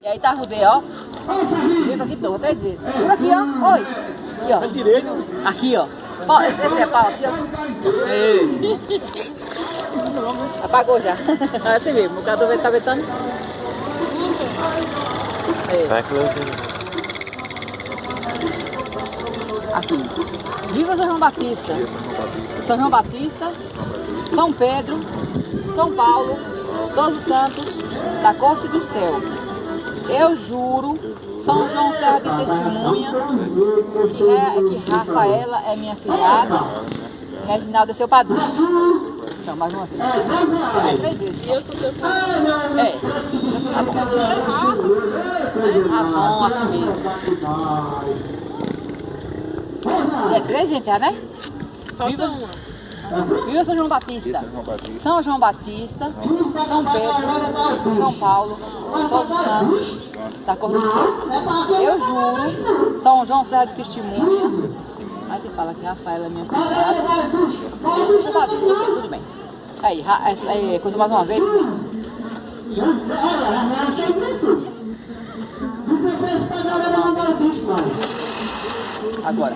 E aí tá rodeio, ó. Vem pra aqui, não, 3 vezes. Por aqui, ó. Oi. Aqui, ó. Direito. Aqui, ó. Ó, esse é pau aqui, ó. Ei. Apagou já. É assim mesmo, o cara tá ventando. Vai, close. Aqui. Viva São João Batista. São João Batista. São Pedro. São Paulo. Todos os santos da corte do céu. Eu juro, São João serve de testemunha, que Rafaela é minha filhada, Reginaldo é seu padrinho. Então, mais uma vez. 3 vezes. E eu sou seu padrinho. É. Tá bom. Tá bom, assim mesmo. É 3, gente, já, né? Falta uma. Viva São João Batista. São João Batista, São Pedro, São Paulo, todos os santos da cor do céu. Eu juro, São João serve de testemunha, mas você fala que Rafaela é minha filhada. Seu padrinho, ok, tudo bem. Aí, conta mais uma vez. 16 para agora.